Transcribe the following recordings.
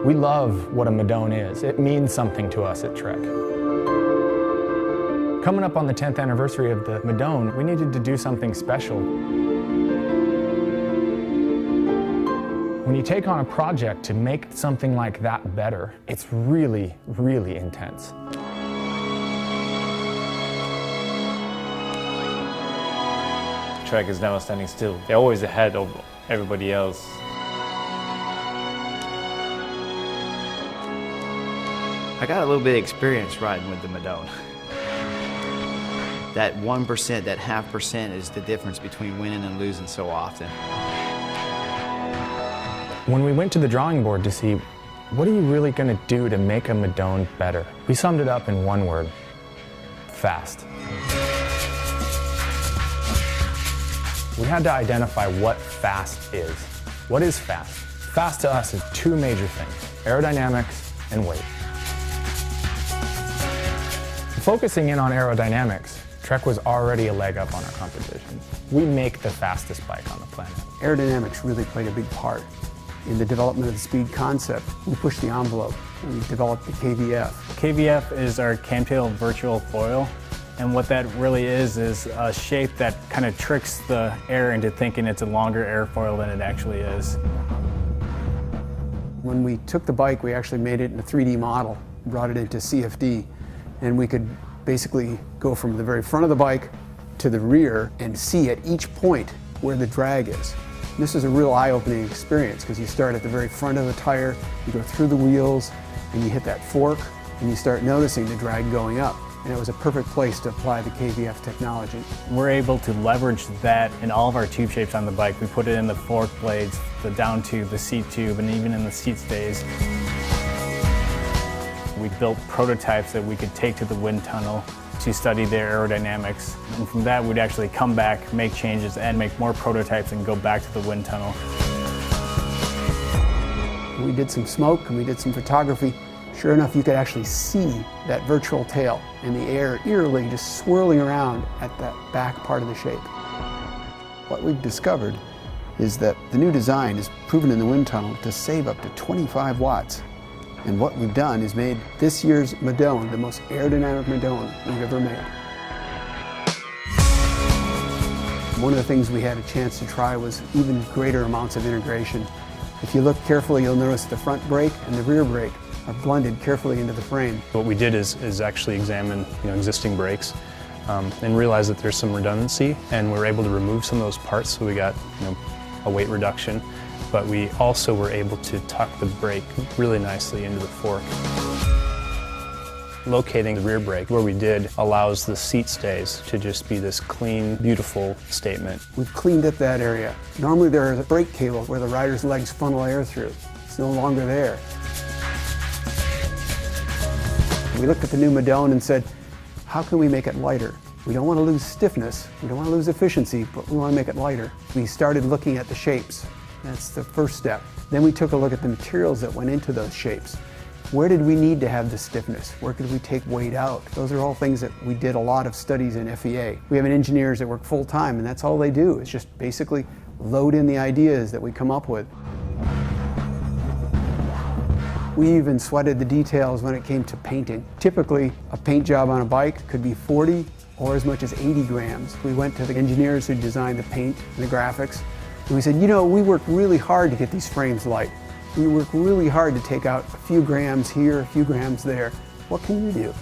We love what a Madone is. It means something to us at Trek. Coming up on the 10th anniversary of the Madone, we needed to do something special. When you take on a project to make something like that better, it's really, really intense. Trek is never standing still. They're always ahead of everybody else. I got a little bit of experience riding with the Madone. That 1%, that 0.5% is the difference between winning and losing so often. When we went to the drawing board to see, what are you really going to do to make a Madone better? We summed it up in one word: fast. We had to identify what fast is. What is fast? Fast to us is two major things: aerodynamics and weight. Focusing in on aerodynamics, Trek was already a leg up on our competition. We make the fastest bike on the planet. Aerodynamics really played a big part in the development of the speed concept. We pushed the envelope and we developed the KVF. KVF is our camtail virtual foil, and what that really is a shape that kind of tricks the air into thinking it's a longer airfoil than it actually is. When we took the bike, we actually made it in a 3D model, brought it into CFD, and we could basically go from the very front of the bike to the rear and see at each point where the drag is. This is a real eye-opening experience because you start at the very front of the tire, you go through the wheels, and you hit that fork, and you start noticing the drag going up. And it was a perfect place to apply the KVF technology. We're able to leverage that in all of our tube shapes on the bike. We put it in the fork blades, the down tube, the seat tube, and even in the seat stays. We built prototypes that we could take to the wind tunnel to study their aerodynamics. And from that, we'd actually come back, make changes, and make more prototypes and go back to the wind tunnel. We did some smoke and we did some photography. Sure enough, you could actually see that virtual tail in the air eerily just swirling around at that back part of the shape. What we've discovered is that the new design is proven in the wind tunnel to save up to 25 watts. And what we've done is made this year's Madone the most aerodynamic Madone we've ever made. One of the things we had a chance to try was even greater amounts of integration. If you look carefully, you'll notice the front brake and the rear brake are blended carefully into the frame. What we did is actually examine existing brakes and realize that there's some redundancy, and we were able to remove some of those parts, so we got a weight reduction. But we also were able to tuck the brake really nicely into the fork. Locating the rear brake where we did allows the seat stays to just be this clean, beautiful statement. We've cleaned up that area. Normally there is a brake cable where the rider's legs funnel air through. It's no longer there. We looked at the new Madone and said, how can we make it lighter? We don't want to lose stiffness, we don't want to lose efficiency, but we want to make it lighter. We started looking at the shapes. That's the first step. Then we took a look at the materials that went into those shapes. Where did we need to have the stiffness? Where could we take weight out? Those are all things that we did a lot of studies in FEA. We have engineers that work full time, and that's all they do, is just basically load in the ideas that we come up with. We even sweated the details when it came to painting. Typically, a paint job on a bike could be 40 or as much as 80 grams. We went to the engineers who designed the paint and the graphics, and we said, we work really hard to get these frames light. We work really hard to take out a few grams here, a few grams there. What can you do?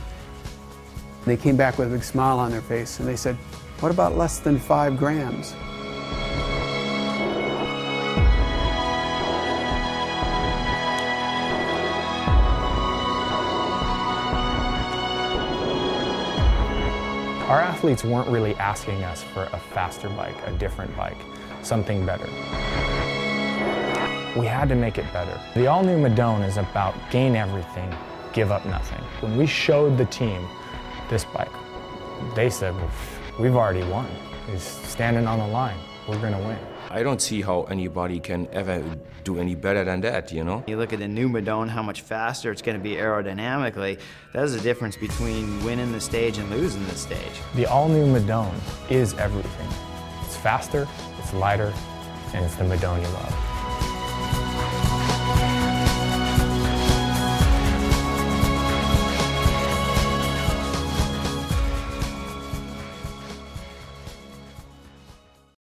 They came back with a big smile on their face and they said, what about less than 5 grams? Our athletes weren't really asking us for a faster bike, a different bike, something better. We had to make it better. The all-new Madone is about gain everything, give up nothing. When we showed the team this bike, they said, well, we've already won. It's standing on the line. We're going to win. I don't see how anybody can ever do any better than that, You look at the new Madone, how much faster it's going to be aerodynamically. That's the difference between winning the stage and losing the stage. The all-new Madone is everything. It's faster, it's lighter, and it's the Madone you love.